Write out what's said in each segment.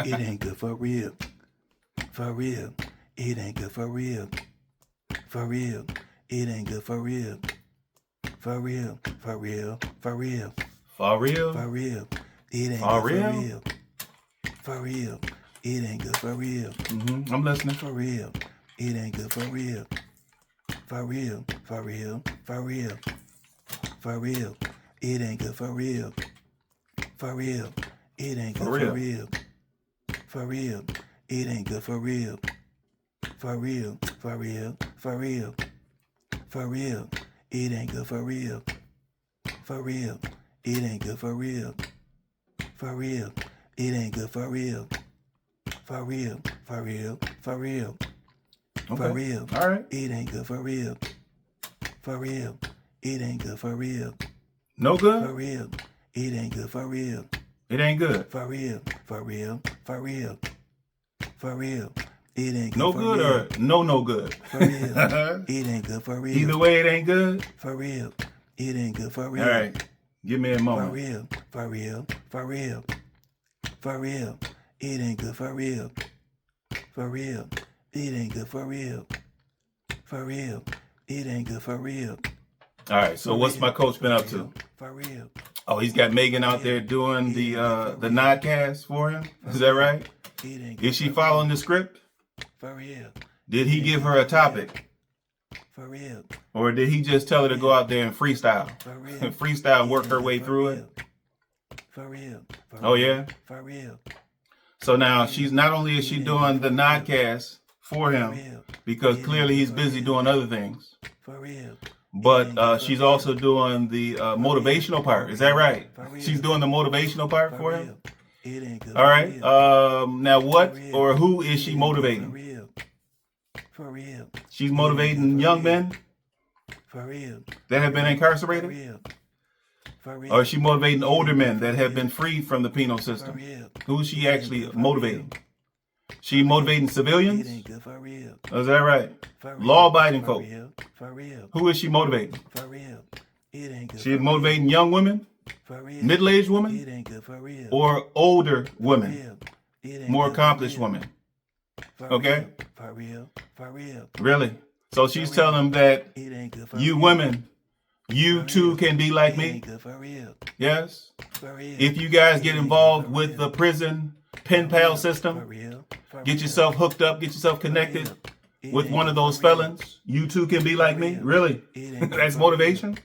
It ain't good for real. For real. It ain't good for real. For real. It ain't good for real. For real. For real. For real. For real? For real. It ain't For good real? for real. For real. It ain't good for real. I'm listening. For real. It ain't good for real. For real. For real. For real. For real. It ain't good for real. For real. It ain't good for real. For real. It ain't good for real. For real. For real. For real. For real. It ain't good for real. For real. It ain't good for real. For real. It ain't good for real. For real. For real. For real. For real. All right. It ain't good for real. For real. It ain't good for real. No good? For real. It ain't good for real. It ain't good. For real. For real. For real. For real. It ain't good No for good real. or no good? For real. It ain't good for real. Either way, it ain't good? For real. It ain't good for real. All right. Give me a For moment. real. For real. For real. For real. It ain't good for real. For real. It ain't good for real. For real. It ain't good for real. All right. So what's my coach been up to? For real. Oh, he's got Megan out there doing the nodcast for him. Is that right? It ain't Is she following the script? for real. Did he give her a topic? For real. Or did he just tell her to go out there and freestyle? For real. Freestyle and work her way through it? For real. Oh, yeah? For real. So now she's not only is she doing the nodcast for him, because clearly he's busy doing other things, For real. but she's also doing the motivational part. Is that right? She's doing the motivational part for him? It ain't good. All right. Now what or who is she For motivating? real. For real. She's motivating young men For real. that have been For incarcerated? real. For real. Or is she motivating older men that have been freed from the penal For system? real. Who is she actually motivating? She motivating It civilians? ain't good for real. Is that right? For real. Law-abiding For folk. real. For real. Who is she motivating? For real. It ain't good. She's motivating young women, for real. middle-aged It women, ain't good for real. or older For women, real. It ain't more good for accomplished real. women. For Okay? real. For real. For real. Really? So she's telling them that It ain't good for you real. women, you too can be like It me. ain't good for real. Yes? For real. If you guys get It ain't involved good for with real. the prison pen pal system, For real. For get real. yourself hooked up, get yourself connected It with ain't one of good those for real. felons, you too can be like me. real. Really? It ain't good That's for real. motivation?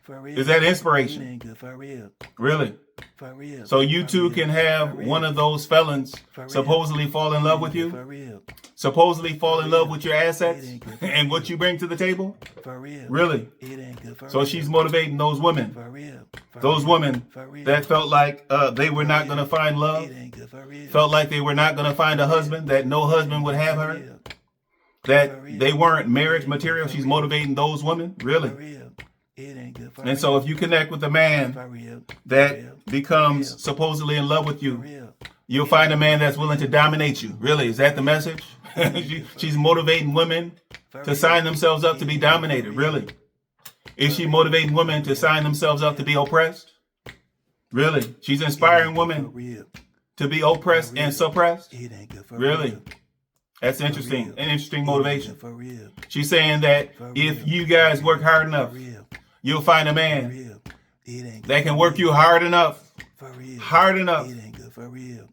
For real. Is that It inspiration? ain't good for real. Really? For real. So you For too real. can have For real. one of those felons For real. supposedly fall in love with For you, real. supposedly fall in love with your assets It ain't good for and what real. you bring to the table? For real. Really? It ain't good for So real. she's motivating those women, For real. For those real. women For real. that felt like they were not going to find love, It ain't good for real. felt like they were not going to find a husband, that no husband would have her, that they weren't marriage material. She's motivating those women, For really. real. It ain't good for And so if you connect with a man For real. that becomes supposedly in love with For you, real. you'll find a man that's willing to dominate you. Really, is that the message? She's motivating women to sign themselves up to be dominated. Really? Is she motivating women to sign themselves up to be oppressed? Really? She's inspiring For women real. to be oppressed and suppressed? It ain't good for Really? real. That's interesting. An interesting It ain't motivation. good for real. She's saying that if you guys work hard enough, For real. you'll find a For man real. It ain't good that can for work real. you hard enough, For real. hard enough It ain't good for real.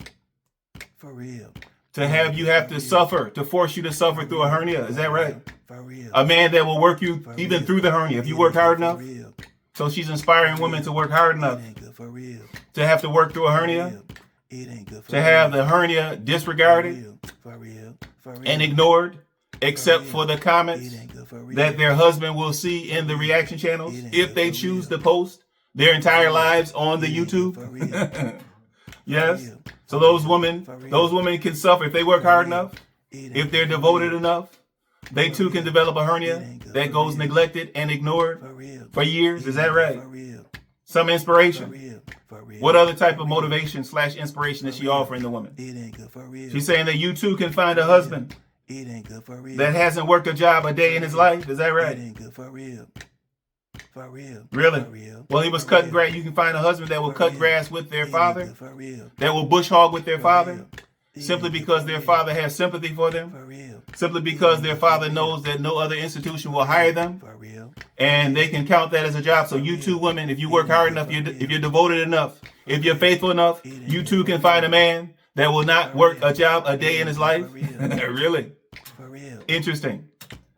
For real. to have you have to suffer, to force you to suffer through a hernia. Is that right? For real. A man that will work you even through the hernia if you work hard enough. For real. So she's inspiring women to work hard It enough ain't good for real. to have to work through a hernia, Real. It ain't good for to have the hernia disregarded real. For real. For real. and ignored, except for the comments It ain't good for real. that their husband will see in the reaction channels if they choose to post their entire lives on the YouTube. For real. Yes. So those women can suffer if they work hard enough, It if they're devoted enough. They too can develop a hernia that goes neglected and ignored For real. for years. Is that right? For real. Some For inspiration. real. For real. What other type of motivation / inspiration is she offering the woman? It ain't good for real. She's saying that you too can find a husband It ain't good for real. that hasn't worked a job a day in his life. Is that It right? ain't good for real. For real. Really? For real. Well, he was For cutting real. grass. You can find a husband that will For cut real. grass with their It ain't father, good. For real. that will bush hog with their For father, real. It simply ain't good. because For their real. father has sympathy for them, For real. simply because ain't their good. For father real. knows that no other institution will hire them, For real. and they can count that as a job. So For you real. too, women, if you It work ain't hard good. enough, For if real. you're devoted enough, if you're real. faithful enough, It ain't you good. too For can real. find a man that will not For work real. a job a It day in ain't his good. life. For real. Really For real. interesting.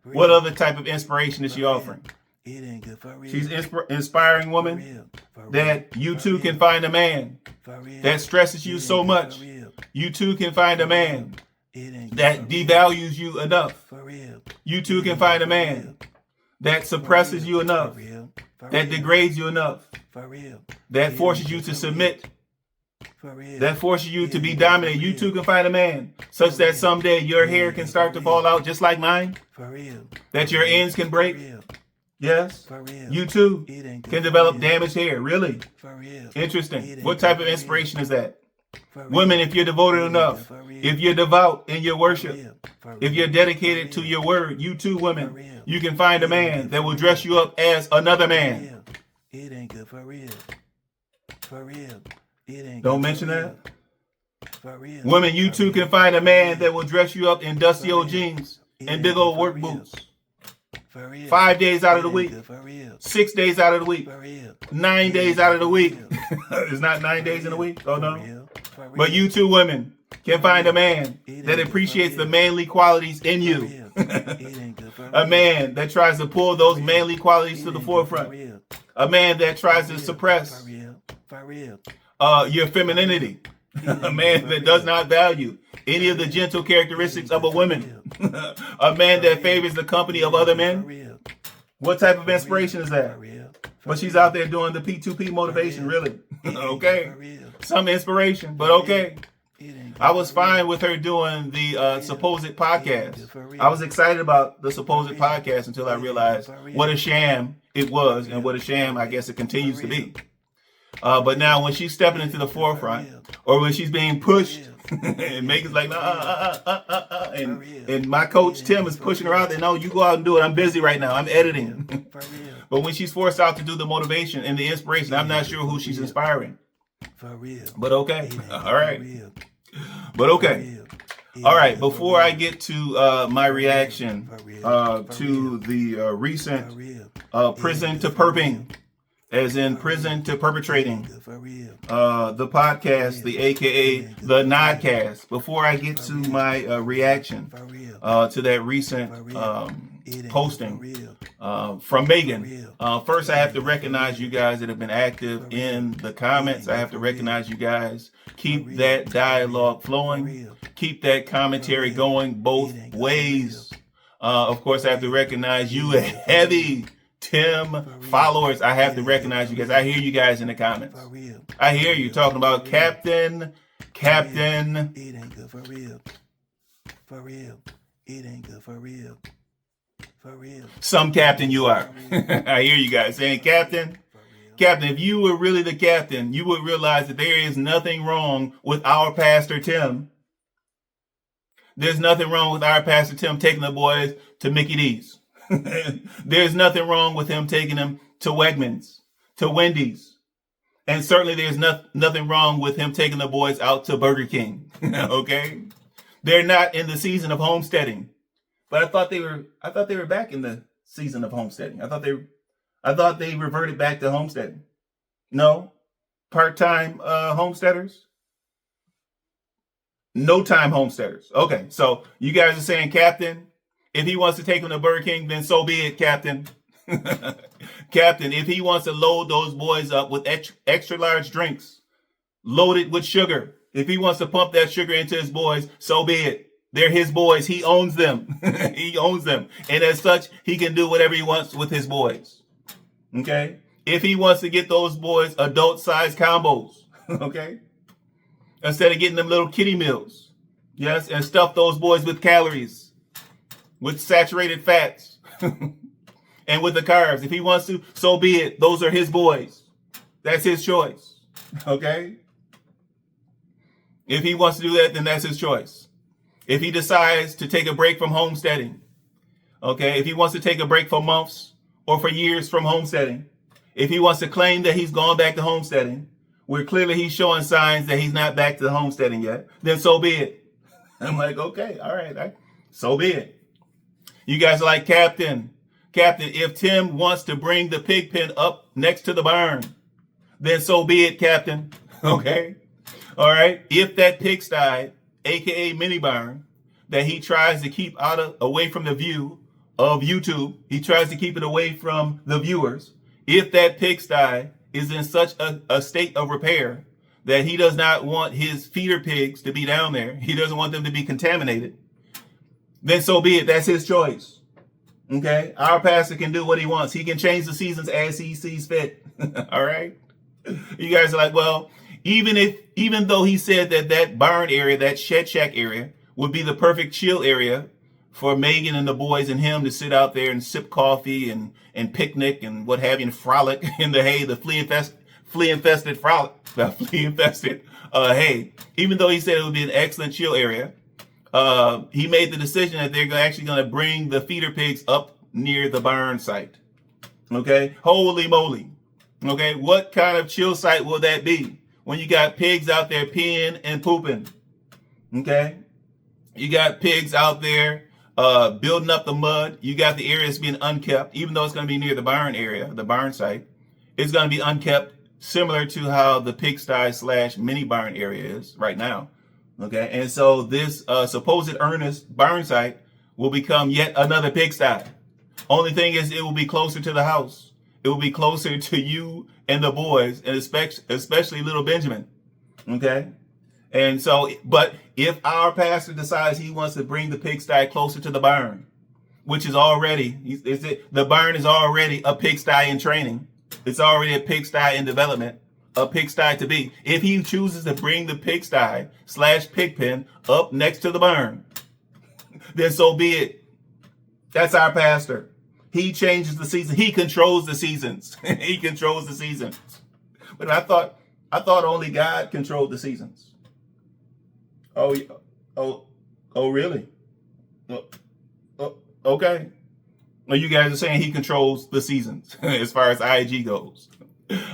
For What real. other type of inspiration is For she real. offering? It ain't good. For real. She's inspiring For woman real. For real. that you For too real. can find a man For real. that stresses It you ain't so good. much. For real. You too can find a For real. man It ain't good. that For real. devalues you enough. For real. You too It can ain't find good. a For man real. that For suppresses real. you enough, For real. For that real. degrades you enough, For real. that It forces ain't you good. to For real. submit, For real. that forces you It to ain't be good. dominated. For You real. too can find a man such For that real. someday your It hair ain't can good. start For to real. fall out just like mine, For real. that For your real. ends can break. For real. Yes, For real. you too It ain't good. can For develop real. damaged hair. Really For real. interesting. It ain't What good. type For of real. inspiration is that? For real. Women, if you're devoted It ain't enough, good. For real. if you're devout in your For worship, real. For if you're real. dedicated For to real. your word, you too, For women, real. you can find a It ain't man good. that For will real. dress you up as another For man. real. It ain't good. For real. For real. It ain't Don't good. mention For that. real. For real. Women, you For too real. can find a For man real. that will dress you up in dusty For old real. jeans It and ain't big good. old For work real. boots. For real. 5 days out of It the ain't week, good. For real. 6 days out of the week, For real. 9 It days ain't out good. of the For week. real. It's not 9 For days in a real. week. Oh For no. real. For But real. you two women can For find a real. man It that ain't good. For appreciates the real. manly qualities in For you. real. It ain't good. For A real. man that tries to pull For those real. manly qualities It to the ain't good. For forefront. real. A man that tries For to real. suppress For real. For real. your femininity. It A ain't good. man For that does real. not value any For of the real. gentle It characteristics ain't of a good. For woman. real. A man For that real. favors the company It of ain't other good. For men. real. What type of For real. inspiration is that? For real. For But she's real. out there doing the P2P motivation, real. really. It ain't good. Okay. For real. Some inspiration, but For real. okay. It ain't good. I was For real. fine with her doing the real. supposed It ain't podcast. good. For real. I was excited about the supposed real. podcast until I It ain't good. realized For real. what a sham it was real. and what a sham For I real. guess it continues For to be. real. But now when she's stepping It into ain't the good. For forefront, real. or when she's being pushed, For real. and Megan's like, and real. and my coach It ain't Tim good. is For pushing her real. out there. No, you go out and do it. I'm busy right now. I'm editing. For real. But when she's forced out to do the motivation and the inspiration, I'm not sure who she's inspiring. For real. But okay, It ain't good. all right. For real. But For okay. real. It All ain't right, good. For before I real. get to my reaction For real. For to real. the For recent real. prison It to ain't good. For perping, real. as in For prison real. to It ain't perpetrating, good. For real. the podcast, For the real. AKA It ain't good. the For real. Nodcast. Before I get For to real. my reaction For real. to that recent For real. It ain't good. For posting real. from For Megan. real. First, I It have ain't to good. For recognize real. you guys that have been active For real. in the It comments. ain't I have good. to For real. recognize you guys. Keep real. that For dialogue real. flowing. For real. Keep that commentary real. going both It ain't good. For ways. real. Of course, I have to real. recognize you It ain't good. For heavy Tim real. followers. I have It to ain't recognize good. you For guys. I real. hear you guys in the comments. For real. I hear you talking about For real. Captain. It ain't good. For real. For real. It ain't good. For real. For real. Some captain you are. I hear you guys saying Captain. For real. Captain, if you were really the captain, you would realize that there is nothing wrong with our Pastor Tim. There's nothing wrong with our Pastor Tim taking the boys to Mickey D's. There's nothing wrong with him taking them to Wegmans, to Wendy's. And certainly there's nothing wrong with him taking the boys out to Burger King. Okay? They're not in the season of homesteading. But I thought they were back in the season of homesteading. I thought they reverted back to homesteading. No? Part-time homesteaders? No-time homesteaders. Okay, so you guys are saying, Captain, if he wants to take them to Burger King, then so be it, Captain. Captain, if he wants to load those boys up with extra large drinks, loaded with sugar, if he wants to pump that sugar into his boys, so be it. They're his boys. He owns them. He owns them. And as such, he can do whatever he wants with his boys. Okay? If he wants to get those boys adult-sized combos, okay? Instead of getting them little kiddie meals, yes, and stuff those boys with calories, with saturated fats, and with the carbs. If he wants to, so be it. Those are his boys. That's his choice. Okay? If he wants to do that, then that's his choice. If he decides to take a break from homesteading, okay, if he wants to take a break for months or for years from homesteading. If he wants to claim that he's gone back to homesteading, where clearly he's showing signs that he's not back to the homesteading yet, then so be it. I'm like, okay, all right, so be it. You guys are like, Captain, if Tim wants to bring the pig pen up next to the barn, then so be it, Captain. Okay? All right? If that pigsty, aka mini barn, that he tries to keep away from the view of YouTube, he tries to keep it away from the viewers, if that pigsty is in such a state of repair that he does not want his feeder pigs to be down there, he doesn't want them to be contaminated, then so be it. That's his choice. Okay? Our pastor can do what he wants. He can change the seasons as he sees fit. All right? You guys are like, well, even though he said that barn area, that shed shack area, would be the perfect chill area for Megan and the boys and him to sit out there and sip coffee and picnic and what have you, and frolic in the hay, the flea infested hay. Even though he said it would be an excellent chill area, he made the decision that they're actually going to bring the feeder pigs up near the barn site. Okay? Holy moly. Okay? What kind of chill site will that be when you got pigs out there peeing and pooping? Okay? You got pigs out there building up the mud. You got the area that's being unkept, even though it's going to be near the barn area, the barn site. It's going to be unkept, similar to how the pigsty / mini barn area is right now. Okay, and so this supposed earnest barn site will become yet another pigsty. Only thing is, it will be closer to the house. It will be closer to you and the boys, and especially little Benjamin. Okay, and so, but if our pastor decides he wants to bring the pigsty closer to the barn, which is already, the barn is already a pigsty in training. It's already a pigsty in development. A pigsty to be. If he chooses to bring the pigsty / pig pen up next to the barn, then so be it. That's our pastor. He changes the season. He controls the seasons. He controls the seasons. But I thought only God controlled the seasons. Oh, really? Okay. Well, you guys are saying he controls the seasons as far as IAG goes.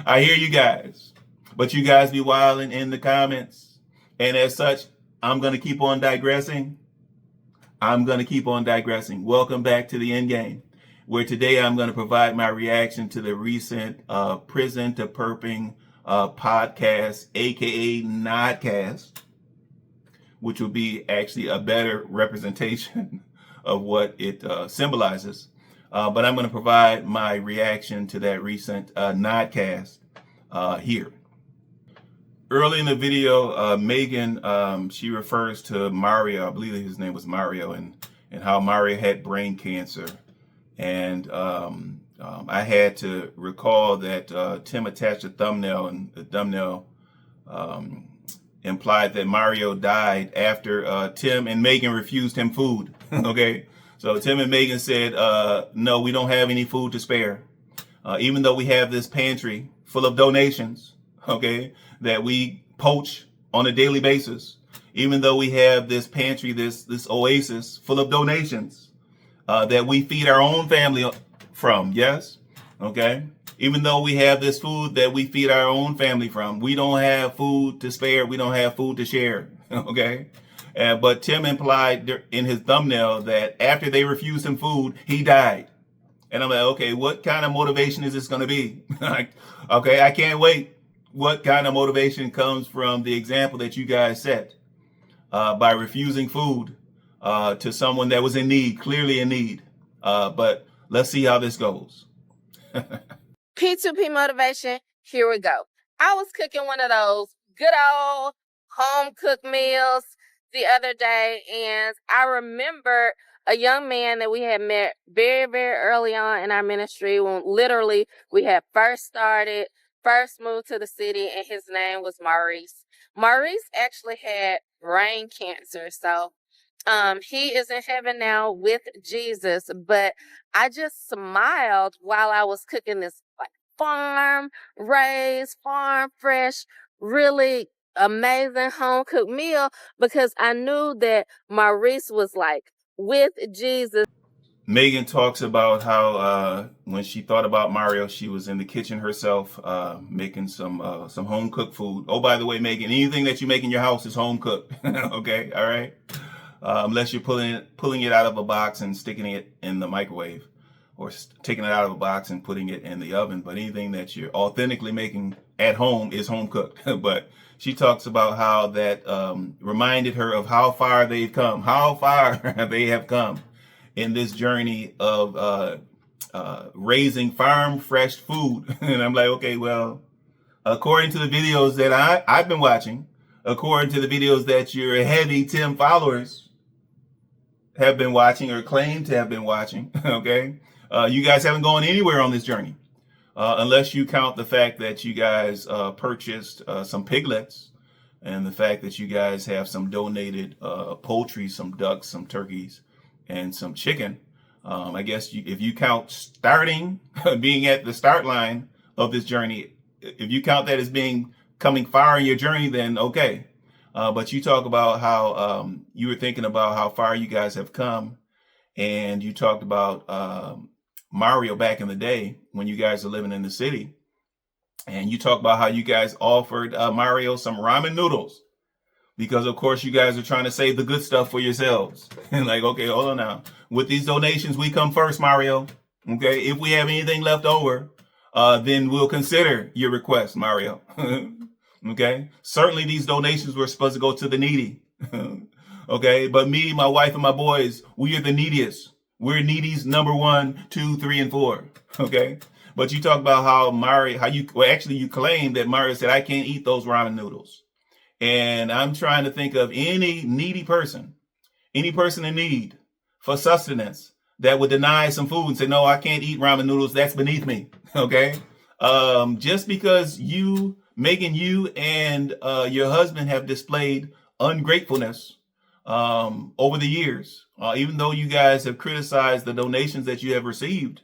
I hear you guys, but you guys be wilding in the comments. And as such, I'm going to keep on digressing. Welcome back to the end game, where today I'm going to provide my reaction to the recent Prison to Perping podcast, aka Nodcast, which will be actually a better representation of what it symbolizes. But I'm going to provide my reaction to that recent Nodcast here. Early in the video, Megan, she refers to Mario, I believe his name was Mario, and how Mario had brain cancer. And I had to recall that Tim attached a thumbnail, and the thumbnail implied that Mario died after Tim and Megan refused him food. Okay? So Tim and Megan said, no, we don't have any food to spare. Even though we have this pantry full of donations, okay, that we poach on a daily basis. Even though we have this pantry, this oasis full of donations that we feed our own family from, yes, okay. Even though we have this food that we feed our own family from, we don't have food to spare. We don't have food to share, okay. But Tim implied in his thumbnail that after they refused him food, he died. And I'm like, okay, what kind of motivation is this going to be? Okay, I can't wait. What kind of motivation comes from the example that you guys set by refusing food to someone that was in need, clearly in need? But let's see how this goes. P2P motivation, here we go. I was cooking one of those good old home cooked meals the other day, and I remember a young man that we had met very, very early on in our ministry when literally we had first moved to the city, and his name was Maurice. Maurice actually had brain cancer, so he is in heaven now with Jesus, but I just smiled while I was cooking this like farm raised, farm fresh, really amazing home cooked meal, because I knew that Maurice was like with Jesus. Megan talks about how when she thought about Mario, she was in the kitchen herself, making some home cooked food. Oh, by the way, Megan, anything that you make in your house is home cooked. Okay, all right. Unless you're pulling it out of a box and sticking it in the microwave, or taking it out of a box and putting it in the oven. But anything that you're authentically making at home is home cooked. But she talks about how that reminded her of how far they've come, how far they have come in this journey of raising farm fresh food. And I'm like, okay, well, according to the videos that I've been watching, according to the videos that your heavy Tim followers have been watching or claim to have been watching, okay, you guys haven't gone anywhere on this journey, unless you count the fact that you guys purchased some piglets, and the fact that you guys have some donated poultry, some ducks, some turkeys, and some chicken. I guess if you count starting, being at the start line of this journey, if you count that as coming far in your journey, then okay. But you talk about how you were thinking about how far you guys have come, and you talked about Mario back in the day when you guys are living in the city, and you talk about how you guys offered Mario some ramen noodles, because of course you guys are trying to save the good stuff for yourselves. And like, okay, hold on now. With these donations, we come first, Mario. Okay, if we have anything left over, then we'll consider your request, Mario. Okay, certainly these donations were supposed to go to the needy. Okay, but me, my wife, and my boys, we are the neediest. We're needies number 1, 2, 3, and 4. Okay, but you talk about how Mario, you claim that Mario said, I can't eat those ramen noodles. And I'm trying to think of any needy person, any person in need for sustenance that would deny some food and say, no, I can't eat ramen noodles. That's beneath me. Okay. Just because Megan, you and your husband have displayed ungratefulness over the years, even though you guys have criticized the donations that you have received,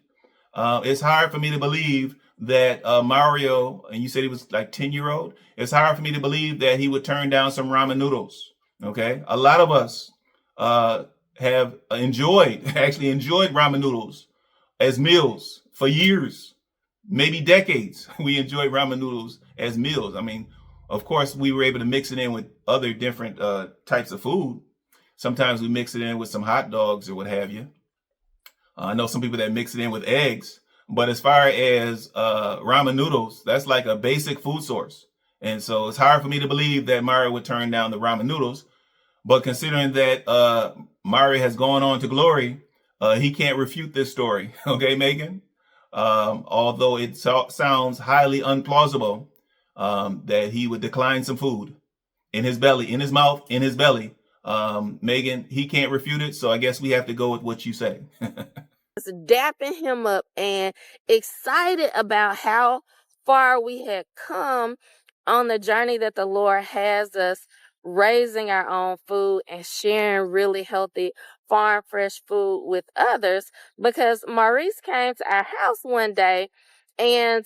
it's hard for me to believe that Mario, and you said he was like 10-year-old, it's hard for me to believe that he would turn down some ramen noodles. Okay. A lot of us have enjoyed ramen noodles as meals for years, maybe decades. We enjoyed ramen noodles as meals. I mean, of course, we were able to mix it in with other different types of food. Sometimes we mix it in with some hot dogs or what have you. I know some people that mix it in with eggs. But as far as ramen noodles, that's like a basic food source. And so it's hard for me to believe that Mario would turn down the ramen noodles. But considering that Mario has gone on to glory, he can't refute this story. Okay, Megan? Although it sounds highly implausible that he would decline some food in his belly, in his mouth, in his belly. Megan, he can't refute it. So I guess we have to go with what you say. Dapping him up and excited about how far we had come on the journey that the Lord has us, raising our own food and sharing really healthy farm fresh food with others. Because Maurice came to our house one day and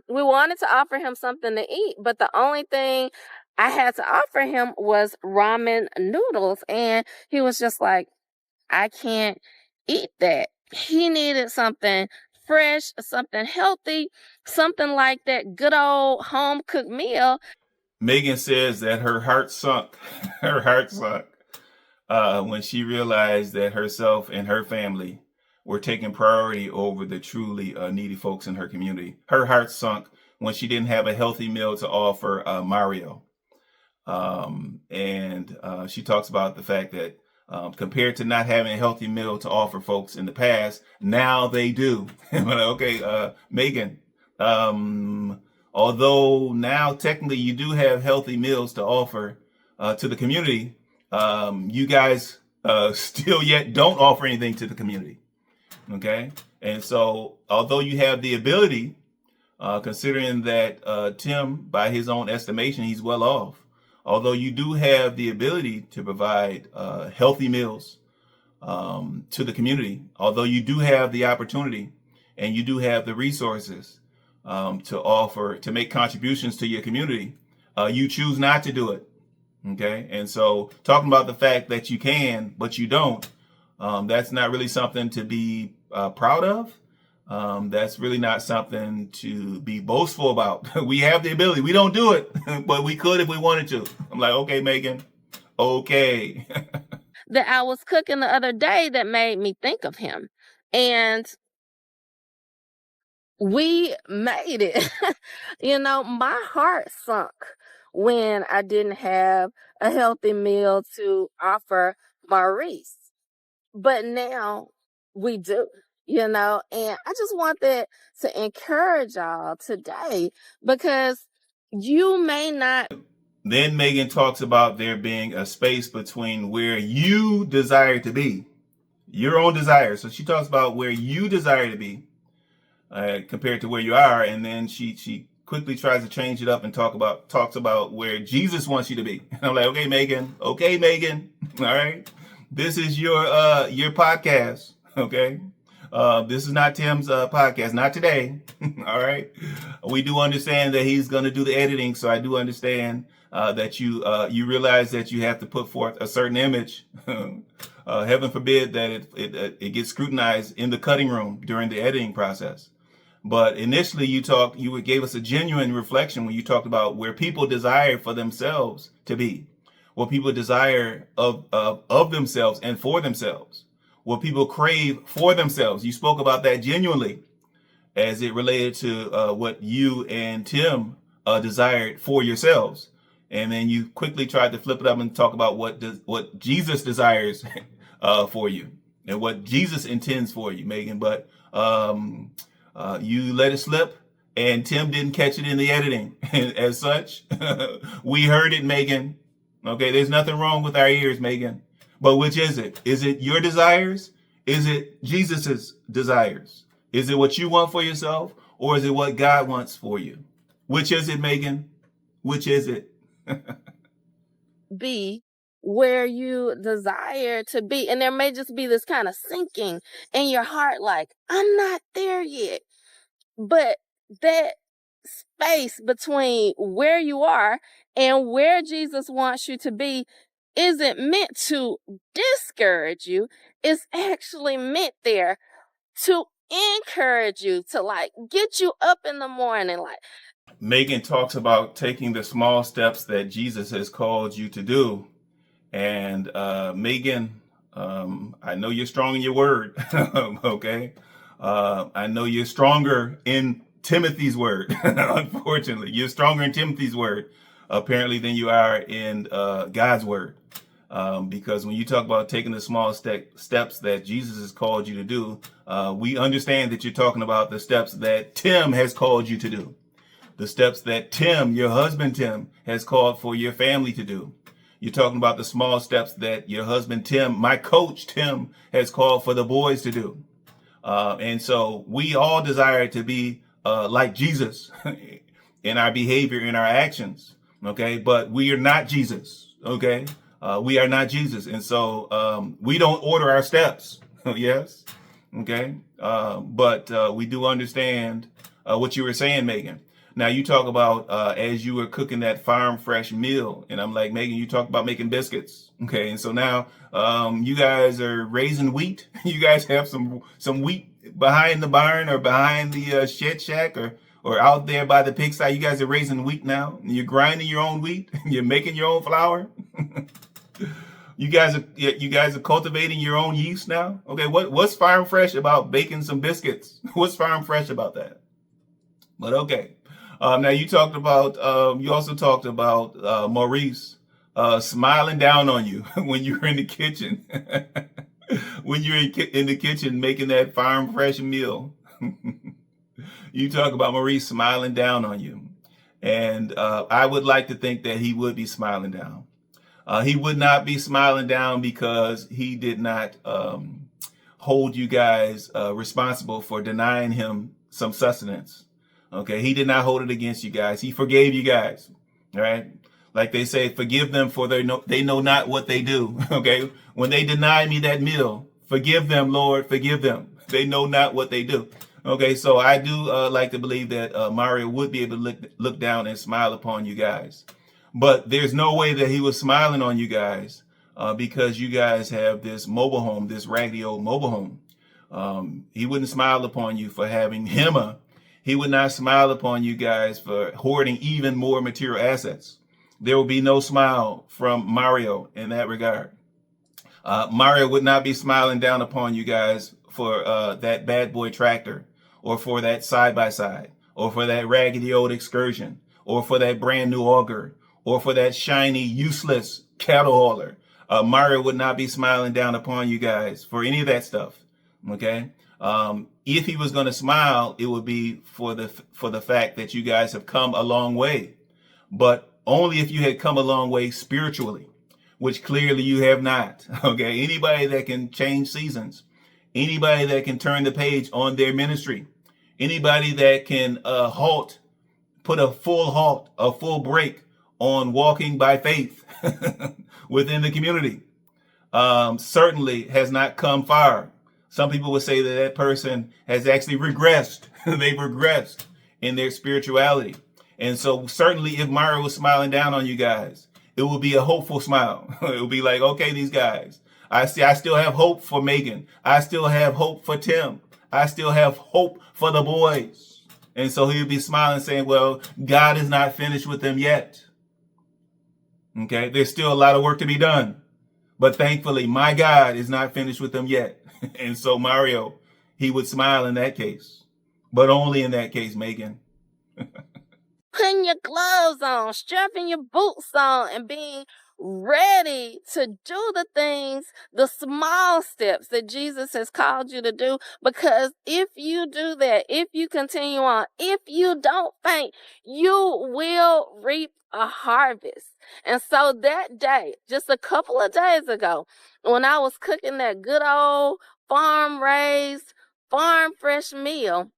we wanted to offer him something to eat, but the only thing I had to offer him was ramen noodles, and he was just like, I can't eat that. He needed something fresh, something healthy, something like that good old home cooked meal. Megan says that her heart sunk, when she realized that herself and her family were taking priority over the truly needy folks in her community. Her heart sunk when she didn't have a healthy meal to offer Mario. And she talks about the fact that compared to not having a healthy meal to offer folks in the past, now they do. Okay, Megan, although now technically you do have healthy meals to offer to the community, you guys still yet don't offer anything to the community. Okay, and so although you have the ability, considering that Tim, by his own estimation, he's well off. Although you do have the ability to provide healthy meals to the community, although you do have the opportunity and you do have the resources to make contributions to your community, you choose not to do it. Okay. And so talking about the fact that you can, but you don't, That's not really something to be proud of. That's really not something to be boastful about. We have the ability. We don't do it, but we could if we wanted to. I'm like, okay, Megan, okay. That I was cooking the other day that made me think of him. And we made it. My heart sunk when I didn't have a healthy meal to offer Maurice. But now we do, and I just wanted to encourage y'all today, because you may not. Then Megan talks about there being a space between where you desire to be, your own desire. So she talks about where you desire to be compared to where you are. And then she quickly tries to change it up and talks about where Jesus wants you to be. And I'm like, okay, Megan. All right. This is your podcast. Okay. This is not Tim's podcast, not today. All right. We do understand that he's going to do the editing. So I do understand that you realize that you have to put forth a certain image. Heaven forbid that it gets scrutinized in the cutting room during the editing process. But initially you gave us a genuine reflection when you talked about where people desire for themselves to be, what people desire of themselves and for themselves, what people crave for themselves. You spoke about that genuinely as it related to what you and Tim desired for yourselves. And then you quickly tried to flip it up and talk about what Jesus desires for you and what Jesus intends for you, Megan. But you let it slip, and Tim didn't catch it in the editing. And as such, we heard it, Megan. Okay, there's nothing wrong with our ears, Megan. But which is it? Is it your desires? Is it Jesus's desires? Is it what you want for yourself, or is it what God wants for you? Which is it, Megan? Which is it? Be where you desire to be. And there may just be this kind of sinking in your heart, like, I'm not there yet. But that space between where you are and where Jesus wants you to be isn't meant to discourage you. It's actually meant there to encourage you, to get you up in the morning. Megan talks about taking the small steps that Jesus has called you to do. And Megan, I know you're strong in your word. Okay. I know you're stronger in Timothy's word. Unfortunately, you're stronger in Timothy's word, apparently, than you are in God's word. Because when you talk about taking the small steps that Jesus has called you to do, we understand that you're talking about the steps that Tim has called you to do. The steps that Tim, your husband Tim, has called for your family to do. You're talking about the small steps that your husband Tim, my coach Tim, has called for the boys to do. And so we all desire to be like Jesus in our behavior, in our actions. Okay, but we are not Jesus. Okay, we are not Jesus, and so we don't order our steps. Yes. Okay, but we do understand what you were saying, Megan. Now you talk about as you were cooking that farm fresh meal, and I'm like, Megan, you talk about making biscuits. Okay, and so now you guys are raising wheat. You guys have some wheat behind the barn or behind the shed shack or out there by the pigsty. You guys are raising wheat now. You're grinding your own wheat. You're making your own flour. You guys are cultivating your own yeast now. Okay, what's farm fresh about baking some biscuits? What's farm fresh about that? But okay. Now you also talked about Maurice smiling down on you when you were in the kitchen, when you're in the kitchen making that farm fresh meal. You talk about Maurice smiling down on you. And I would like to think that he would be smiling down. He would not be smiling down because he did not hold you guys responsible for denying him some sustenance. Okay, he did not hold it against you guys. He forgave you guys, right? Like they say, forgive them for they know not what they do. Okay, when they denied me that meal, forgive them, Lord, forgive them. They know not what they do. Okay, so I do like to believe that Mario would be able to look down and smile upon you guys. But there's no way that he was smiling on you guys because you guys have this mobile home, this raggedy old mobile home. He wouldn't smile upon you for having him. He would not smile upon you guys for hoarding even more material assets. There will be no smile from Mario in that regard. Mario would not be smiling down upon you guys for that bad boy tractor, or for that side-by-side, or for that raggedy old excursion, or for that brand new auger, or for that shiny, useless cattle hauler. Mario would not be smiling down upon you guys for any of that stuff. Okay. If he was going to smile, it would be for the fact that you guys have come a long way, but only if you had come a long way spiritually, which clearly you have not. Okay. Anybody that can change seasons, anybody that can turn the page on their ministry, anybody that can put a full break on walking by faith within the community, certainly has not come far. Some people would say that person has actually regressed. They've regressed in their spirituality. And so certainly if Mario was smiling down on you guys, it would be a hopeful smile. It would be like, okay, these guys, I still have hope for Megan. I still have hope for Tim. I still have hope for the boys. And so he would be smiling saying, well, God is not finished with them yet. Okay, there's still a lot of work to be done. But thankfully, my God is not finished with them yet. And so Mario, he would smile in that case, but only in that case, Megan. Putting your gloves on, strapping your boots on, and being ready to do the things, the small steps that Jesus has called you to do. Because if you do that, if you continue on, if you don't faint, you will reap a harvest. And so that day, just a couple of days ago, when I was cooking that good old farm-raised, farm-fresh meal,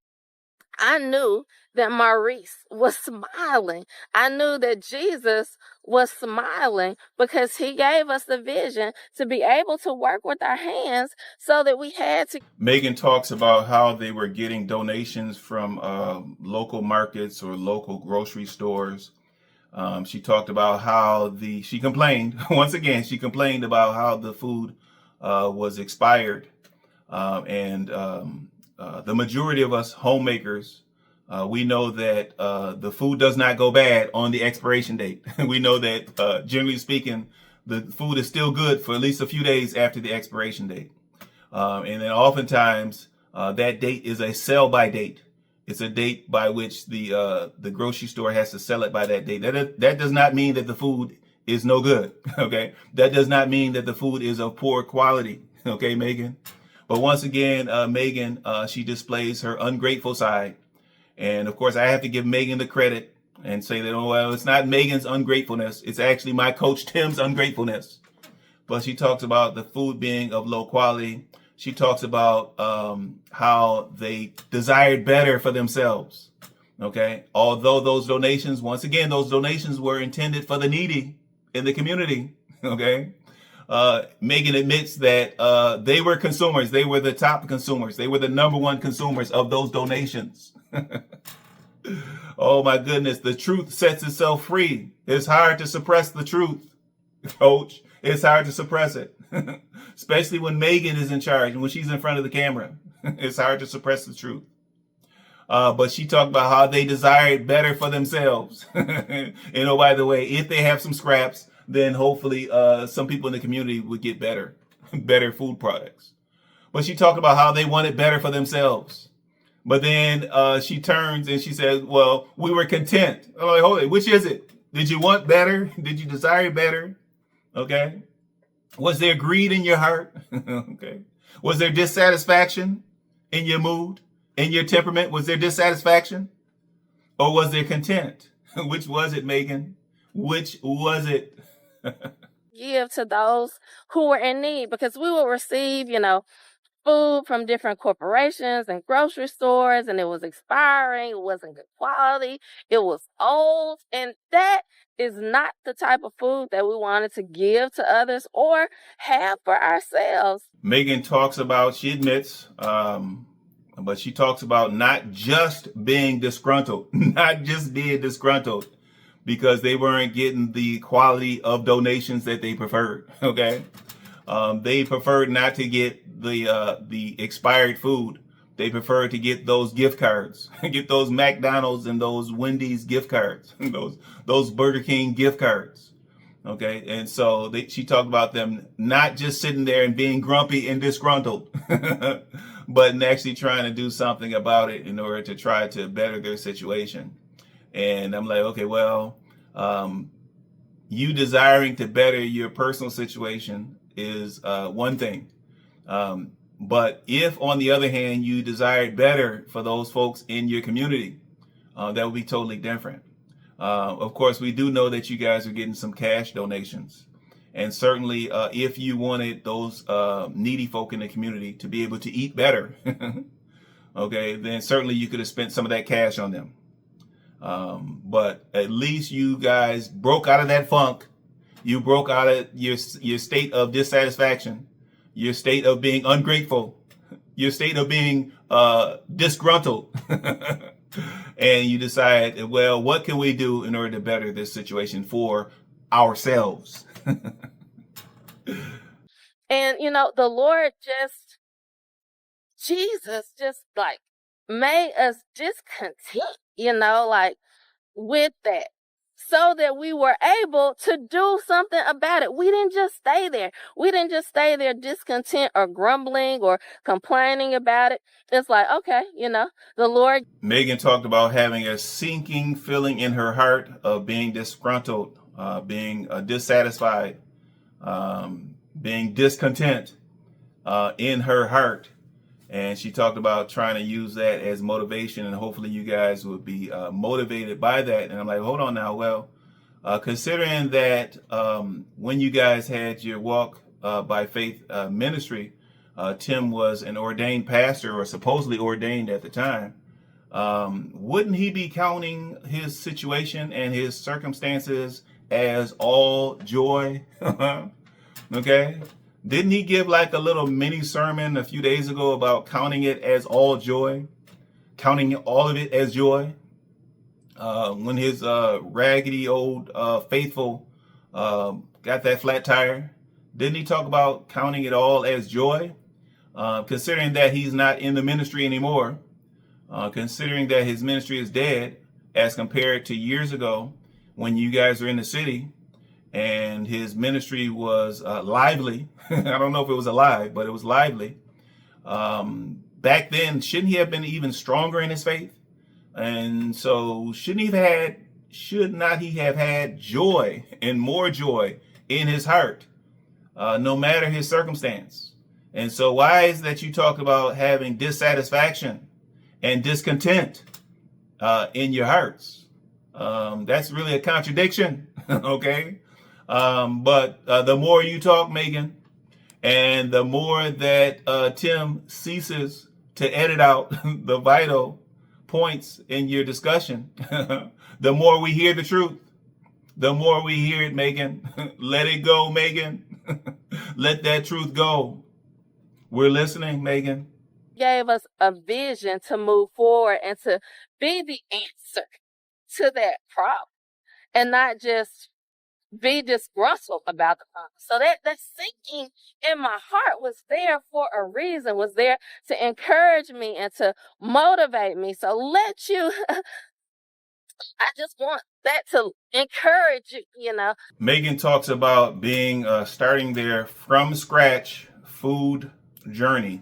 I knew that Maurice was smiling. I knew that Jesus was smiling because he gave us the vision to be able to work with our hands so that we had to. Megan talks about how they were getting donations from local markets or local grocery stores. She talked about how she complained, once again, she complained about how the food was expired. And the majority of us homemakers, we know that the food does not go bad on the expiration date. We know that, generally speaking, the food is still good for at least a few days after the expiration date. And then oftentimes that date is a sell-by date. It's a date by which the grocery store has to sell it by that date. That does not mean that the food is no good. Okay, that does not mean that the food is of poor quality. Okay, Megan. But once again, Megan, she displays her ungrateful side. And of course, I have to give Megan the credit and say that, oh, well, it's not Megan's ungratefulness. It's actually my coach Tim's ungratefulness. But she talks about the food being of low quality. She talks about how they desired better for themselves. Okay. Although those donations, once again, those donations were intended for the needy in the community. Okay. Megan admits that they were consumers. They were the top consumers. They were the number one consumers of those donations. Oh my goodness. The truth sets itself free. It's hard to suppress the truth, coach. It's hard to suppress it, especially when Megan is in charge and when she's in front of the camera. It's hard to suppress the truth. But she talked about how they desired better for themselves. And oh, by the way, if they have some scraps, then hopefully some people in the community would get better food products. But she talked about how they wanted better for themselves. But then she turns and she says, well, we were content. I'm like, hold it, which is it? Did you want better? Did you desire better? Okay. Was there greed in your heart? Okay. Was there dissatisfaction in your mood, in your temperament? Was there dissatisfaction? Or was there content? Which was it, Megan? Which was it? Give to those who were in need, because we will receive, food from different corporations and grocery stores, and it was expiring. It wasn't good quality. It was old. And that is not the type of food that we wanted to give to others or have for ourselves. Megan talks about, she admits, but she talks about not just being disgruntled, because they weren't getting the quality of donations that they preferred. Okay. They preferred not to get the expired food. They preferred to get those gift cards, get those McDonald's and those Wendy's gift cards, those Burger King gift cards. Okay. And so she talked about them not just sitting there and being grumpy and disgruntled, but actually trying to do something about it in order to try to better their situation. And I'm like, okay, well, you desiring to better your personal situation is one thing. But if, on the other hand, you desired better for those folks in your community, that would be totally different. Of course, we do know that you guys are getting some cash donations. And certainly, if you wanted those needy folk in the community to be able to eat better, okay, then certainly you could have spent some of that cash on them. But at least you guys broke out of that funk. You broke out of your state of dissatisfaction, your state of being ungrateful, your state of being disgruntled. And you decide, well, what can we do in order to better this situation for ourselves? And, the Lord Jesus just like made us discontent, with that, so that we were able to do something about it. We didn't just stay there. We didn't just stay there discontent or grumbling or complaining about it. It's like, okay, the Lord. Megan talked about having a sinking feeling in her heart of being disgruntled, being dissatisfied, being discontent in her heart. And she talked about trying to use that as motivation, and hopefully you guys would be motivated by that. And I'm like, hold on now. Well, considering that when you guys had your walk by faith ministry, Tim was an ordained pastor, or supposedly ordained at the time. Wouldn't he be counting his situation and his circumstances as all joy? Okay. Didn't he give like a little mini sermon a few days ago about counting it as all joy, counting all of it as joy? When his raggedy old faithful got that flat tire, didn't he talk about counting it all as joy? Considering that he's not in the ministry anymore, considering that his ministry is dead as compared to years ago when you guys were in the city, and his ministry was lively. I don't know if it was alive, but it was lively. Back then, shouldn't he have been even stronger in his faith? And so should not he have had joy and more joy in his heart, no matter his circumstance? And so why is that you talk about having dissatisfaction and discontent in your hearts? That's really a contradiction, okay? But the more you talk, Megan, and the more that Tim ceases to edit out the vital points in your discussion, the more we hear the truth. The more we hear it, Megan. Let it go, Megan. Let that truth go. We're listening, Megan. Gave us a vision to move forward and to be the answer to that problem, and not just be disgruntled about the problem. So that sinking in my heart was there for a reason, was there to encourage me and to motivate me. So I just want that to encourage you, Megan talks about being starting their from scratch food journey.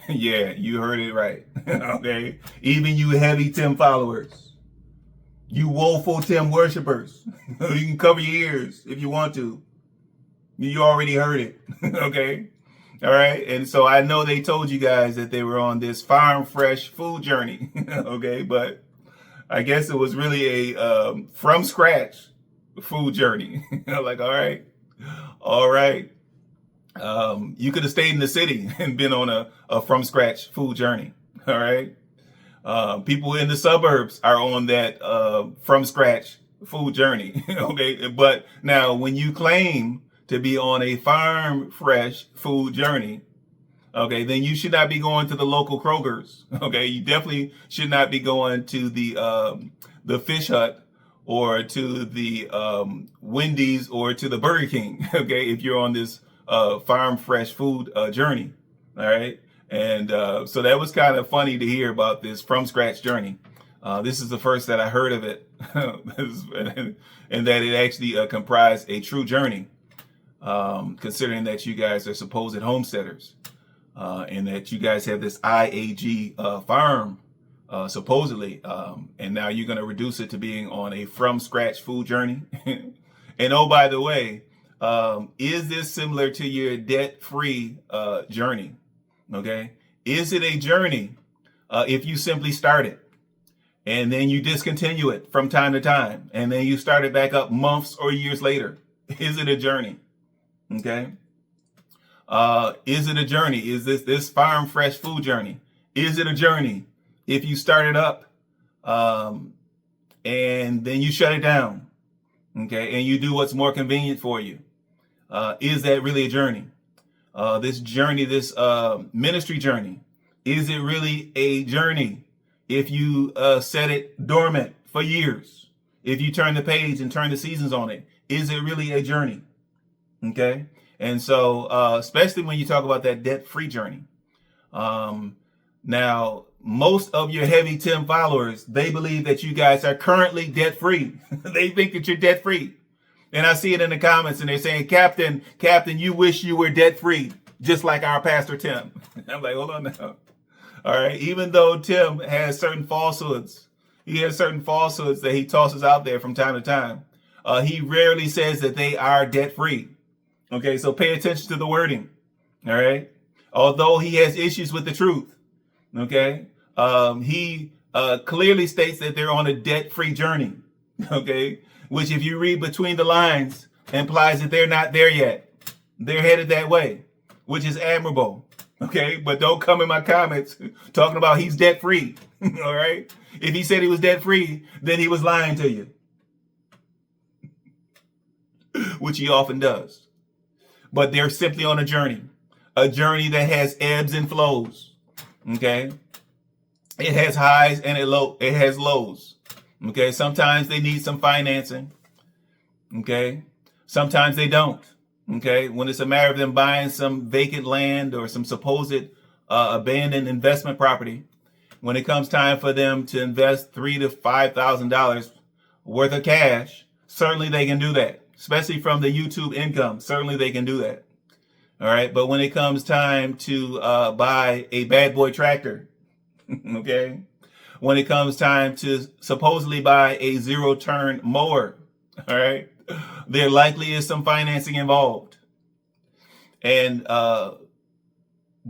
Yeah, you heard it right. Okay. Even you heavy Tim followers. You woeful Tim worshipers, you can cover your ears if you want to. You already heard it, okay? All right, and so I know they told you guys that they were on this farm fresh food journey, okay? But I guess it was really a from scratch food journey. Like, all right. You could have stayed in the city and been on a from scratch food journey, all right? People in the suburbs are on that from scratch food journey. Okay. But now when you claim to be on a farm fresh food journey, okay, then you should not be going to the local Kroger's. Okay. You definitely should not be going to the fish hut or to the Wendy's or to the Burger King, okay, if you're on this farm fresh food journey, all right? And so that was kind of funny to hear about this from scratch journey. This is the first that I heard of it, and that it actually comprised a true journey, considering that you guys are supposed homesteaders, and that you guys have this IAG farm, supposedly, and now you're going to reduce it to being on a from scratch food journey. And oh, by the way, is this similar to your debt-free journey? Okay, is it a journey if you simply start it and then you discontinue it from time to time and then you start it back up months or years later? Is it a journey? Okay, is it a journey? Is this farm fresh food journey? Is it a journey if you start it up and then you shut it down? Okay, and you do what's more convenient for you. Is that really a journey? This journey, this ministry journey, is it really a journey if you set it dormant for years? If you turn the page and turn the seasons on it, is it really a journey? Okay, and so especially when you talk about that debt-free journey. Now, most of your heavy Tim followers, they believe that you guys are currently debt-free. They think that you're debt-free. And I see it in the comments and they're saying, Captain, you wish you were debt-free, just like our Pastor Tim. I'm like, hold on now. All right. Even though Tim has certain falsehoods, that he tosses out there from time to time. He rarely says that they are debt-free. Okay. So pay attention to the wording. All right. Although he has issues with the truth. Okay. He clearly states that they're on a debt-free journey. Okay. Which, if you read between the lines, implies that they're not there yet. They're headed that way, which is admirable. Okay, but don't come in my comments talking about he's debt free. All right, if he said he was debt free, then he was lying to you, which he often does. But they're simply on a journey that has ebbs and flows. Okay, it has highs and it has lows. Okay, sometimes they need some financing. Okay, sometimes they don't. Okay, when it's a matter of them buying some vacant land or some supposed abandoned investment property, when it comes time for them to invest $3,000 to $5,000 worth of cash, certainly they can do that, especially from the YouTube income. Certainly they can do that. All right, but when it comes time to buy a bad boy tractor, okay, when it comes time to supposedly buy a zero-turn mower, all right, there likely is some financing involved. And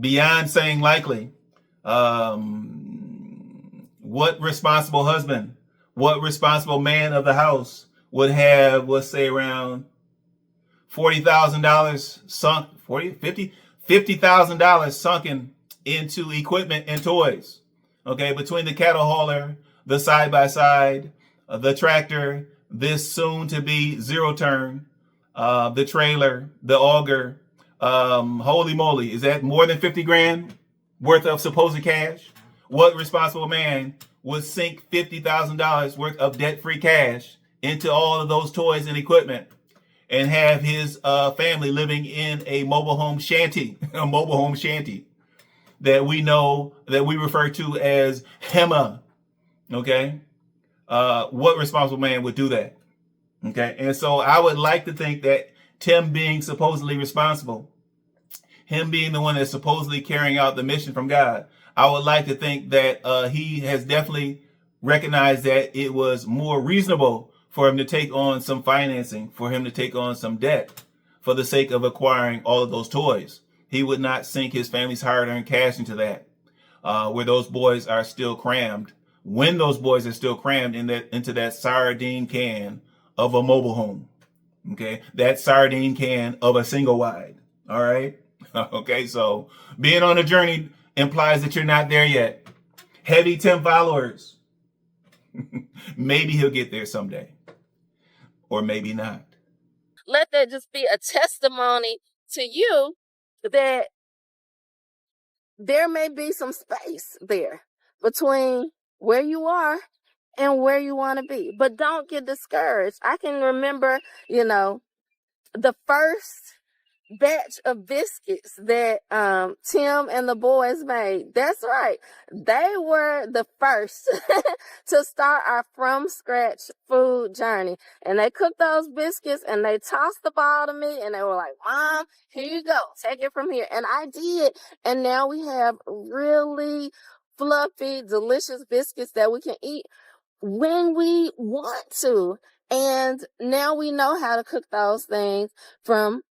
beyond saying likely, what responsible husband, what responsible man of the house would have, let's say, around $40,000 sunk, $50,000 sunken into equipment and toys? Okay, between the cattle hauler, the side-by-side, the tractor, this soon-to-be zero-turn, the trailer, the auger, holy moly, is that more than 50 grand worth of supposed cash? What responsible man would sink $50,000 worth of debt-free cash into all of those toys and equipment and have his family living in a mobile home shanty, that we know, that we refer to as HEMA? Okay. What responsible man would do that? Okay. And so I would like to think that Tim being supposedly responsible, him being the one that's supposedly carrying out the mission from God, I would like to think that he has definitely recognized that it was more reasonable for him to take on some financing, for him to take on some debt for the sake of acquiring all of those toys. He would not sink his family's hard-earned cash into that, where those boys are still crammed. When those boys are still crammed into that sardine can of a mobile home, okay, that sardine can of a single wide. All right, okay. So being on a journey implies that you're not there yet. Heavy Tim followers, maybe he'll get there someday, or maybe not. Let that just be a testimony to you that there may be some space there between where you are and where you want to be. But don't get discouraged. I can remember, the first batch of biscuits that Tim and the boys made. That's right. They were the first to start our from scratch food journey. And they cooked those biscuits and they tossed the ball to me and they were like, Mom, here you go. Take it from here. And I did. And now we have really fluffy, delicious biscuits that we can eat when we want to. And now we know how to cook those things from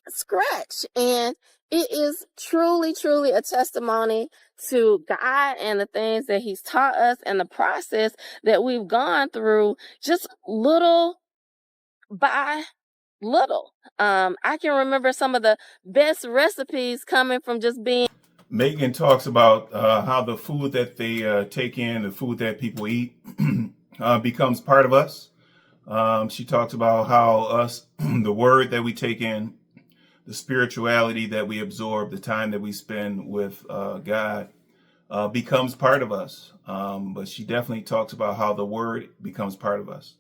scratch. And it is truly, truly a testimony to God and the things that He's taught us and the process that we've gone through just little by little. I can remember some of the best recipes coming from just being. Megan talks about how the food that they take in, the food that people eat, becomes part of us. She talks about how the word that we take in, the spirituality that we absorb, the time that we spend with God, becomes part of us. But she definitely talks about how the word becomes part of us.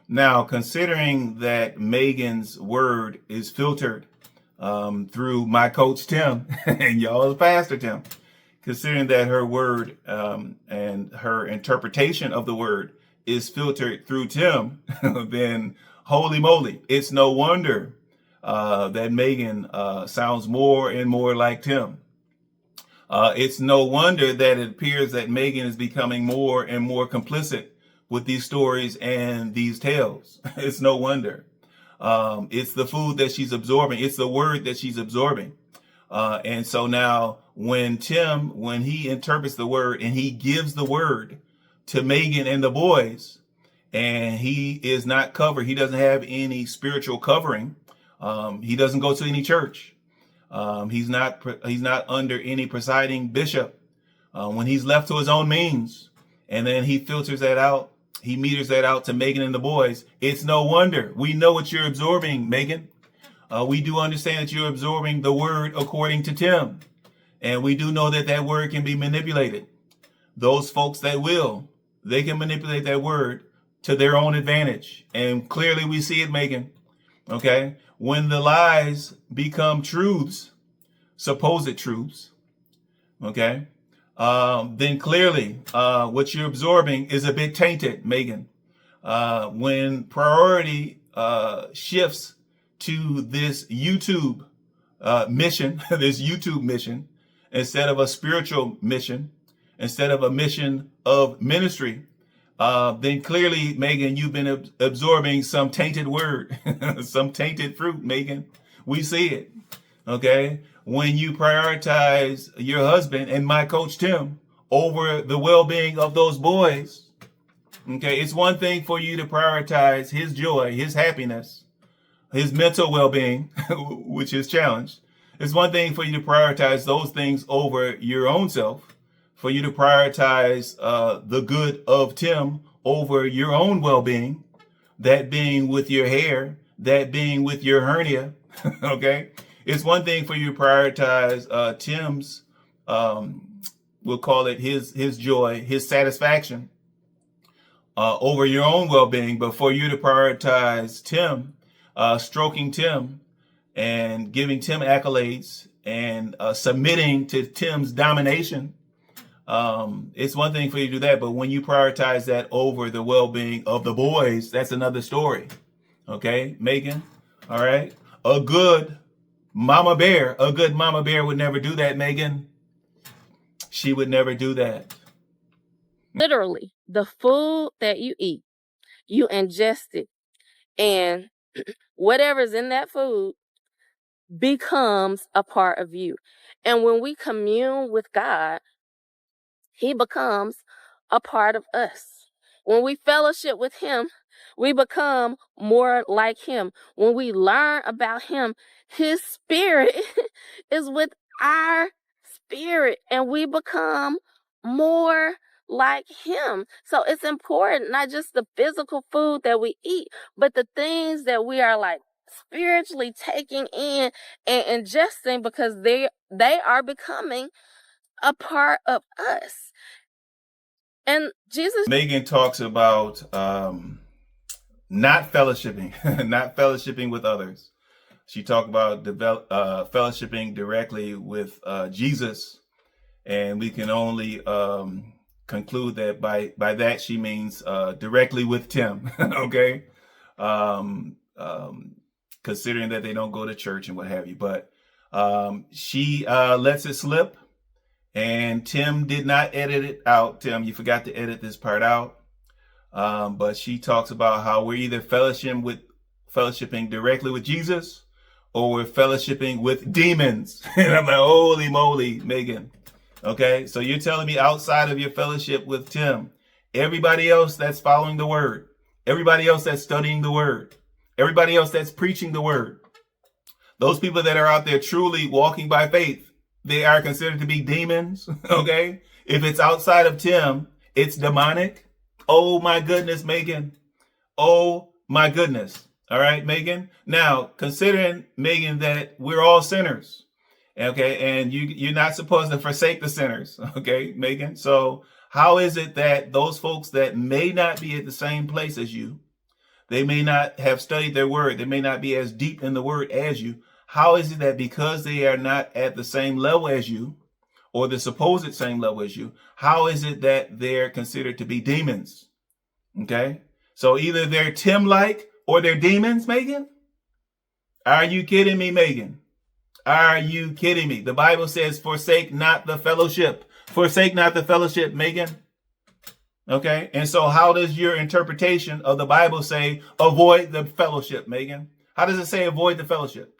Now, considering that Megan's word is filtered through my coach Tim and y'all's pastor Tim, considering that her word and her interpretation of the word is filtered through Tim, then holy moly, it's no wonder that Megan sounds more and more like Tim. It's no wonder that it appears that Megan is becoming more and more complicit with these stories and these tales. It's no wonder. It's the food that she's absorbing. It's the word that she's absorbing. And so now when he interprets the word and he gives the word to Megan and the boys, and he is not covered, he doesn't have any spiritual covering. He doesn't go to any church. He's not under any presiding bishop. When he's left to his own means, and then he filters that out, he meters that out to Megan and the boys. It's no wonder. We know what you're absorbing, Megan. We do understand that you're absorbing the word according to Tim. And we do know that that word can be manipulated. Those folks that they can manipulate that word to their own advantage. And clearly we see it, Megan. Okay? When the lies become truths, supposed truths, okay, then clearly what you're absorbing is a bit tainted, Megan. When priority shifts to this YouTube mission, instead of a spiritual mission, instead of a mission of ministry, then clearly, Megan, you've been absorbing some tainted word, some tainted fruit, Megan. We see it, okay? When you prioritize your husband and my coach Tim over the well-being of those boys, okay? It's one thing for you to prioritize his joy, his happiness, his mental well-being, which is challenged. It's one thing for you to prioritize those things over your own self, for you to prioritize the good of Tim over your own well-being, that being with your hair, that being with your hernia, okay? It's one thing for you to prioritize Tim's, we'll call it his joy, his satisfaction over your own well-being, but for you to prioritize Tim, stroking Tim and giving Tim accolades and submitting to Tim's domination, it's one thing for you to do that, but when you prioritize that over the well-being of the boys, that's another story. Okay, Megan? All right. A good mama bear would never do that, Megan. She would never do that. Literally, the food that you eat, you ingest it, and whatever's in that food becomes a part of you. And when we commune with God, He becomes a part of us. When we fellowship with Him, we become more like Him. When we learn about Him, His Spirit is with our spirit, and we become more like Him. So it's important, not just the physical food that we eat, but the things that we are like spiritually taking in and ingesting, because they are becoming a part of us. And Jesus, Megan talks about not fellowshipping, not fellowshipping with others. She talked about fellowshipping directly with Jesus, and we can only conclude that by that she means directly with Tim. Okay, considering that they don't go to church and what have you, but she lets it slip, and Tim did not edit it out. Tim, you forgot to edit this part out. But she talks about how we're either fellowshipping directly with Jesus, or we're fellowshipping with demons. And I'm like, holy moly, Megan. Okay, so you're telling me outside of your fellowship with Tim, everybody else that's following the word, everybody else that's studying the word, everybody else that's preaching the word, those people that are out there truly walking by faith, they are considered to be demons. Okay, if it's outside of Tim, it's demonic. Oh my goodness, Megan. Oh my goodness. All right, Megan. Now, considering, Megan, that we're all sinners, okay, and you're not supposed to forsake the sinners, okay, Megan. So how is it that those folks that may not be at the same place as you, they may not have studied their word, they may not be as deep in the word as you, how is it that because they are not at the same level as you, or the supposed same level as you, how is it that they're considered to be demons? Okay, so either they're Tim-like or they're demons, Megan? Are you kidding me, Megan? Are you kidding me? The Bible says, forsake not the fellowship. Forsake not the fellowship, Megan. Okay, and so how does your interpretation of the Bible say, avoid the fellowship, Megan? How does it say avoid the fellowship?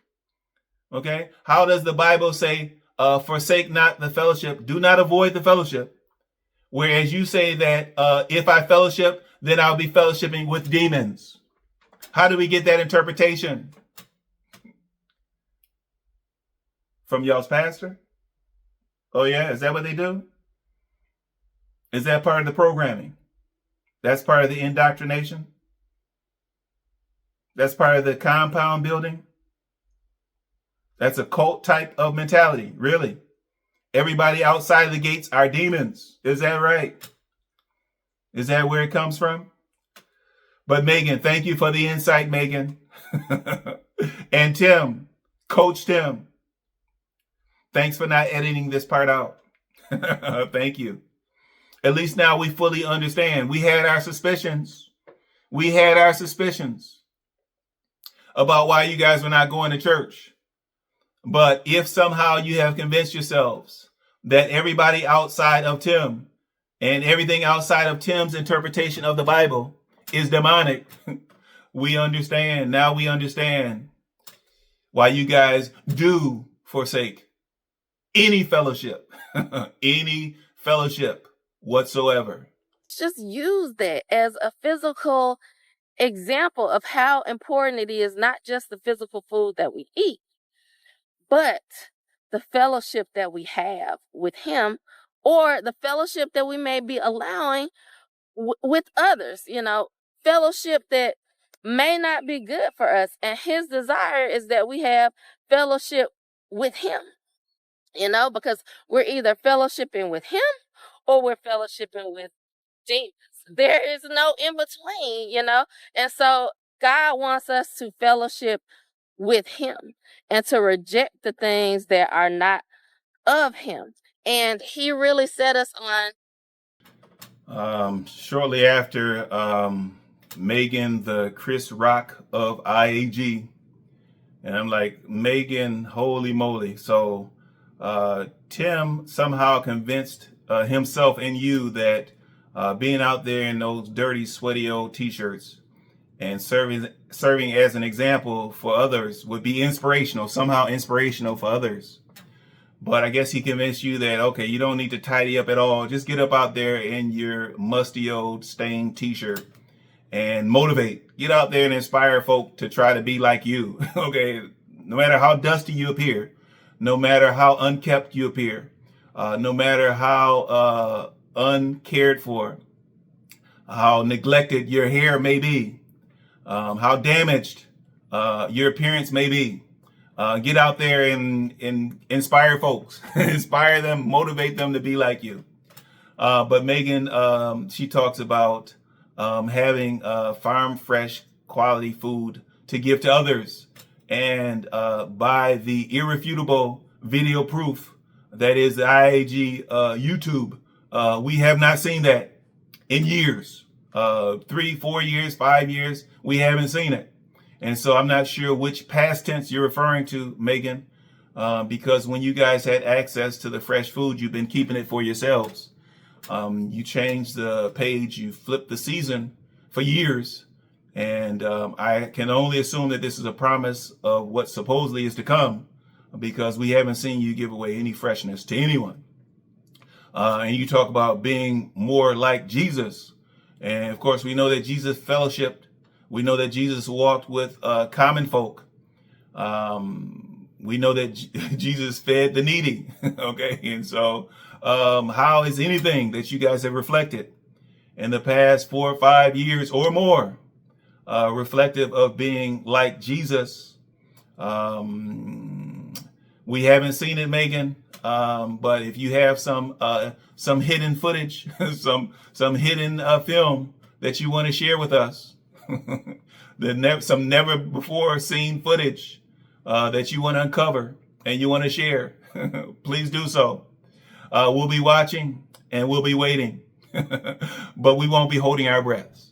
Okay, how does the Bible say, forsake not the fellowship, do not avoid the fellowship? Whereas you say that if I fellowship, then I'll be fellowshipping with demons. How do we get that interpretation? From y'all's pastor? Oh yeah, is that what they do? Is that part of the programming? That's part of the indoctrination? That's part of the compound building? That's a cult type of mentality, really. Everybody outside of the gates are demons. Is that right? Is that where it comes from? But Megan, thank you for the insight, Megan. And Tim, Coach Tim, thanks for not editing this part out. Thank you. At least now we fully understand. We had our suspicions. We had our suspicions about why you guys were not going to church. But if somehow you have convinced yourselves that everybody outside of Tim and everything outside of Tim's interpretation of the Bible is demonic, we understand. Now we understand why you guys do forsake any fellowship, any fellowship whatsoever. just use that as a physical example of how important it is, not just the physical food that we eat, but the fellowship that we have with him, or the fellowship that we may be allowing with others, fellowship that may not be good for us. And his desire is that we have fellowship with him, because we're either fellowshipping with him or we're fellowshipping with demons. There is no in between, And so God wants us to fellowship with him and to reject the things that are not of him. And he really set us on. Shortly after Megan, the Chris Rock of IAG, and I'm like, Megan, holy moly. So Tim somehow convinced himself and you that being out there in those dirty, sweaty old t-shirts and serving as an example for others would be inspirational, somehow inspirational for others. But I guess he convinced you that, okay, you don't need to tidy up at all. Just get up out there in your musty old stained t-shirt and motivate. Get out there and inspire folk to try to be like you. Okay, no matter how dusty you appear, no matter how unkept you appear, no matter how uncared for, how neglected your hair may be, how damaged your appearance may be. Get out there and inspire folks, inspire them, motivate them to be like you. But Megan, she talks about having farm fresh quality food to give to others. And by the irrefutable video proof that is the IAG YouTube, we have not seen that in years. 3, 4 years, 5 years, we haven't seen it. And so I'm not sure which past tense you're referring to, Megan, because when you guys had access to the fresh food, you've been keeping it for yourselves. You changed the page, you flipped the season for years. And I can only assume that this is a promise of what supposedly is to come, because we haven't seen you give away any freshness to anyone. And you talk about being more like Jesus. And of course, we know that Jesus fellowshiped. We know that Jesus walked with common folk. We know that Jesus fed the needy. Okay. And so how is anything that you guys have reflected in the past 4 or 5 years or more reflective of being like Jesus? We haven't seen it, Megan. But if you have some hidden footage, some hidden film that you want to share with us, some never before seen footage that you want to uncover and you want to share, please do so. We'll be watching and we'll be waiting, but we won't be holding our breaths.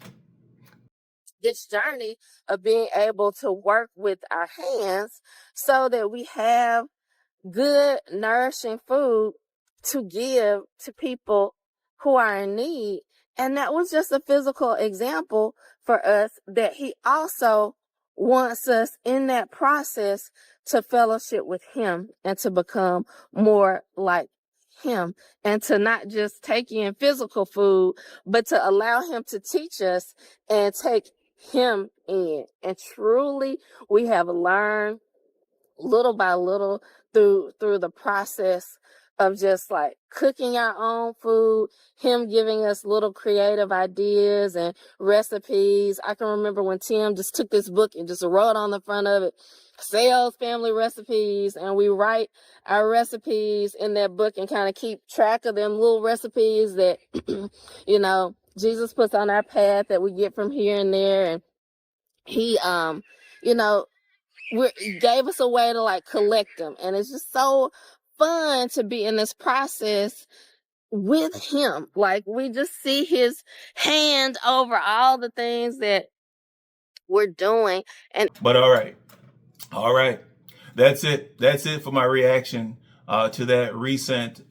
This journey of being able to work with our hands so that we have good, nourishing food to give to people who are in need. And that was just a physical example for us, that he also wants us in that process to fellowship with him and to become more like him, and to not just take in physical food, but to allow him to teach us and take him in. And truly, we have learned little by little through the process of just like cooking our own food, him giving us little creative ideas and recipes. I can remember when Tim just took this book and just wrote on the front of it, Sales Family Recipes, and we write our recipes in that book and kind of keep track of them little recipes that, Jesus puts on our path that we get from here and there. And he, gave us a way to like collect them. And it's just so fun to be in this process with him. Like, we just see his hand over all the things that we're doing. But all right. That's it for my reaction to that recent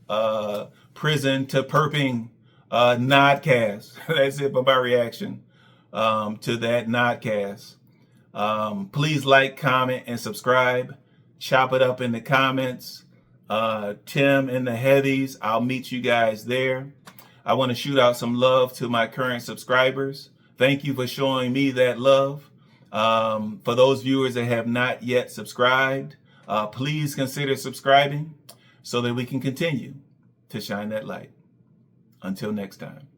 prison to perping nodcast. That's it for my reaction to that nodcast. Please like, comment, and subscribe. Chop it up in the comments. Tim in the heavies, I'll meet you guys there. I want to shoot out some love to my current subscribers. Thank you for showing me that love. For those viewers that have not yet subscribed, please consider subscribing so that we can continue to shine that light. Until next time.